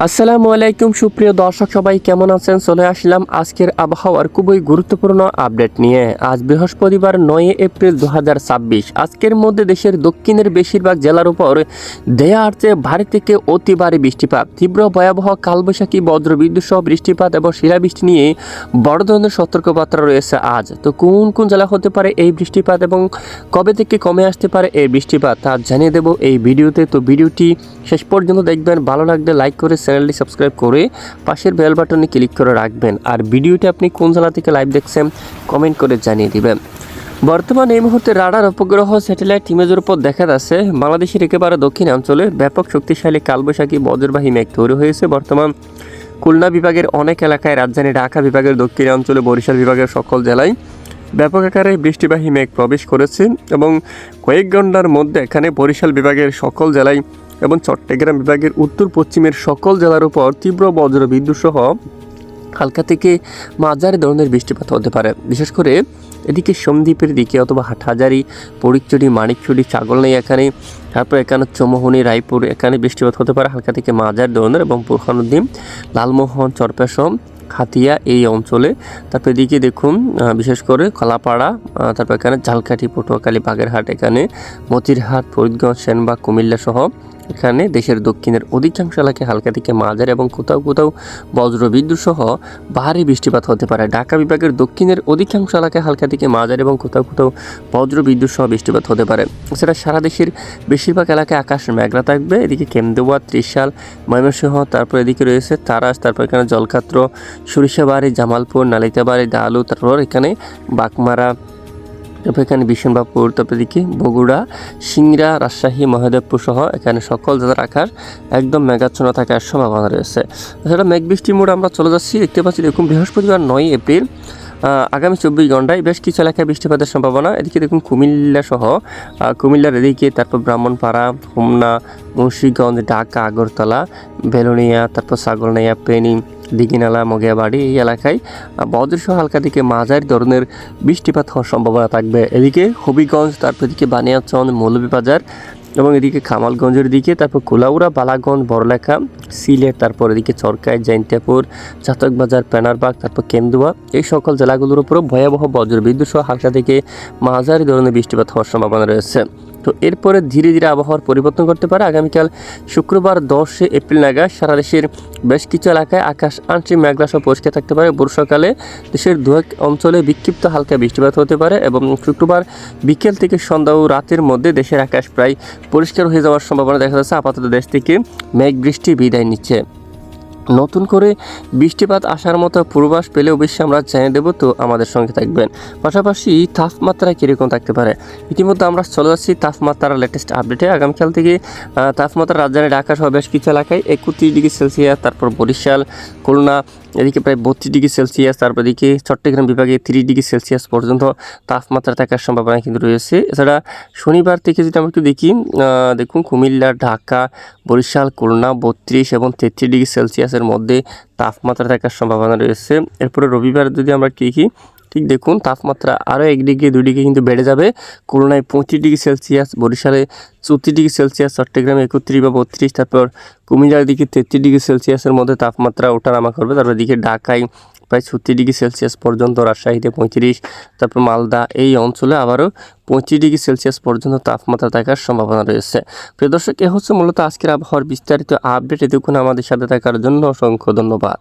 আসসালামু আলাইকুম সুপ্রিয় দর্শক সবাই কেমন আছেন? চলে আসলাম আজকের আবহাওয়ার খুবই গুরুত্বপূর্ণ আপডেট নিয়ে। আজ বৃহস্পতিবার 9 এপ্রিল 2026। আজকের মধ্যে দেশের দক্ষিণের বেশিরভাগ জেলার উপর দেয়া আসছে ভারী থেকে অতি ভারী বৃষ্টিপাত, তীব্র ভয়াবহ কালবৈশাখী বজ্রবিদ্যুৎ সহ বৃষ্টিপাত এবং শিলাবৃষ্টি নিয়ে বড় ধরনের সতর্কবার্তা রয়েছে আজ। তো কোন কোন জেলা হতে পারে এই বৃষ্টিপাত এবং কবে থেকে কমে আসতে পারে এই বৃষ্টিপাত তা জানিয়ে দেব এই ভিডিওতে। তো ভিডিওটি শেষ পর্যন্ত দেখবেন, ভালো লাগলে লাইক করে চ্যানেলটি সাবস্ক্রাইব করে পাশের বেল বাটনে ক্লিক করে রাখবেন। আর ভিডিওটি আপনি কোন জেলা থেকে লাইভ দেখছেন কমেন্ট করে জানিয়ে দিবেন। বর্তমানে এই মুহূর্তে রাডার উপগ্রহ স্যাটেলাইট ইমেজের উপর দেখা যাচ্ছে বাংলাদেশের একেবারে দক্ষিণ অঞ্চলে ব্যাপক শক্তিশালী কালবৈশাখী বজ্রবাহী মেঘ তৈরি হয়েছে। বর্তমান খুলনা বিভাগের অনেক এলাকায়, রাজধানী ঢাকা বিভাগের দক্ষিণ অঞ্চলে, বরিশাল বিভাগের সকল জেলায় ব্যাপক আকারে বৃষ্টিবাহী মেঘ প্রবেশ করেছে এবং কয়েক ঘন্টার মধ্যে এখানে বরিশাল বিভাগের সকল জেলায় এবং চট্টগ্রাম বিভাগের উত্তর পশ্চিমের সকল জেলার উপর তীব্র বজ্রবিদ্যুৎ সহ হালকা থেকে মাঝারি ধরনের বৃষ্টিপাত হতে পারে। বিশেষ করে এদিকে সোমদ্বীপের দিকে অথবা হাটহাজারি, ফটিকছড়ি, মানিকছড়ি, ছাগলনাইয়া এখানে, তারপর এখানে চৌমোহনী, রায়পুর এখানে বৃষ্টিপাত হতে পারে হালকা থেকে মাঝারি ধরনের, এবং বোরহানুদ্দিন, লালমোহন, চরপেশম, খাতিয়া এই অঞ্চলে। তারপর এদিকে দেখুন বিশেষ করে কলাপাড়া, তারপর এখানে ঝালকাঠি, পটুয়াখালী, বাগেরহাট, এখানে মতিরহাট, ফরিদগঞ্জ, সেনবাগ, কুমিল্লা সহ এখানে দেশের দক্ষিণের অধিকাংশ এলাকায় হালকা থেকে মাঝারি এবং কোথাও কোথাও বজ্রবিদ্যুৎ সহ ভারী বৃষ্টিপাত হতে পারে। ঢাকা বিভাগের দক্ষিণের অধিকাংশ এলাকায় হালকা থেকে মাঝারি এবং কোথাও কোথাও বজ্রবিদ্যুৎ সহ বৃষ্টিপাত হতে পারে। এছাড়া সারা দেশের বেশিরভাগ এলাকায় আকাশ মেঘলা থাকবে। এদিকে কেন্দুয়া, ত্রিশাল, ময়মনসিংহ, তারপর এদিকে রয়েছে তারাস, তারপর এখানে জলকাত্র, সরিষাবাড়ি, জামালপুর, নালিতাবাড়ি, দালু, তারপর এখানে বাগমারা, তারপর এখানে বিশনবাপুর, তারপর এদিকে বগুড়া, সিংড়া, রাজশাহী, মহাদেবপুর সহ এখানে সকল জেলার আকাশ একদম মেঘাচ্ছন্ন থাকার সম্ভাবনা রয়েছে। এছাড়া মেঘ বৃষ্টির মোড়ে আমরা চলে যাচ্ছি, দেখতে পাচ্ছি দেখুন বৃহস্পতিবার 9 এপ্রিল আগামী 24 ঘন্টায় বেশ কিছু এলাকায় বৃষ্টিপাতের সম্ভাবনা। এদিকে দেখুন কুমিল্লা সহ কুমিল্লার এদিকে, তারপর ব্রাহ্মণপাড়া, হোমনা, মুন্সিগঞ্জ, ঢাকা, আগরতলা, বেলোনিয়া, তারপর ছাগলনাইয়া, ফেনী, দিঘিনালা, মগিয়াবাড়ি এই এলাকায় বজ্রসহ হালকা থেকে মাঝারি ধরনের বৃষ্টিপাত হওয়ার সম্ভাবনা থাকবে। এদিকে হবিগঞ্জ, তারপর এদিকে বানিয়াচং, মৌলভীবাজার এবং এদিকে খামালগঞ্জের দিকে, তারপর কুলাউড়া, বালাগঞ্জ, বড়লেখা, সিলেট, তারপর এদিকে চরকায়, জৈন্তাপুর, চাতকবাজার, পেনারবাগ, তারপর কেন্দুয়া এই সকল জেলাগুলোর উপরও ভয়াবহ বজ্রবিদ্যুৎ সহ হালকা থেকে মাঝারি ধরনের বৃষ্টিপাত হওয়ার সম্ভাবনা রয়েছে। তো এরপরে ধীরে ধীরে আবহাওয়ার পরিবর্তন করতে পারে। আগামীকাল শুক্রবার 10 এপ্রিল নাগাদ সারা দেশের বেশ কিছু এলাকায় আকাশ আংশিক মেঘলা সহ পরিষ্কার থাকতে পারে। বর্ষাকালে দেশের দু এক অঞ্চলে বিক্ষিপ্ত হালকা বৃষ্টিপাত হতে পারে এবং শুক্রবার বিকেল থেকে সন্ধ্যা ও রাতের মধ্যে দেশের আকাশ প্রায় পরিষ্কার হয়ে যাওয়ার সম্ভাবনা দেখা যাচ্ছে। আপাতত দেশ থেকে মেঘ বৃষ্টি বিদায় নিচ্ছে। নতুন করে বৃষ্টিপাত আসার মতো পূর্বাভাস পেলে অবশ্যই আমরা জানিয়ে দেবো, তো আমাদের সঙ্গে থাকবেন। পাশাপাশি তাপমাত্রা কীরকম থাকতে পারে ইতিমধ্যে আমরা চলে যাচ্ছি তাপমাত্রার লেটেস্ট আপডেটে। আগামীকাল থেকে তাপমাত্রা রাজধানী ঢাকা সহ বেশ কিছু এলাকায় 31 ডিগ্রি সেলসিয়াস, তারপর বরিশাল, খুলনা এদিকে প্রায় 32 ডিগ্রি সেলসিয়াস, তারপর এদিকে চট্টগ্রাম বিভাগে 30 ডিগ্রি সেলসিয়াস পর্যন্ত তাপমাত্রা থাকার সম্ভাবনা কিন্তু রয়েছে। এছাড়া শনিবার থেকে যদি আমরা একটু দেখি, দেখুন কুমিল্লা, ঢাকা, বরিশাল, খুলনা 32 এবং 33 ডিগ্রি সেলসিয়াসের মধ্যে তাপমাত্রা থাকার সম্ভাবনা রয়েছে। এরপরে রবিবার যদি আমরা দেখি, ঠিক দেখুন তাপমাত্রা আরও 1 ডিগ্রি 2 ডিগ্রি কিন্তু বেড়ে যাবে। খুলনায় 35 ডিগ্রি সেলসিয়াস, বরিশালে 34 ডিগ্রি সেলসিয়াস, চট্টগ্রামে 31 বা 32, তারপর কুমিল্লার দিকে 33 ডিগ্রি সেলসিয়াসের মধ্যে তাপমাত্রা ওঠানামা করবে। তারপর দিকে ঢাকায় প্রায় 36 ডিগ্রি সেলসিয়াস পর্যন্ত, রাজশাহীতে 35, তারপর মালদা এই অঞ্চলে আবারও 25 ডিগ্রি সেলসিয়াস পর্যন্ত তাপমাত্রা থাকার সম্ভাবনা রয়েছে। প্রিয় দর্শক, এ হচ্ছে মূলত আজকের আবহাওয়ার বিস্তারিত আপডেট। এতক্ষণ আমাদের সাথে থাকার জন্য অসংখ্য ধন্যবাদ।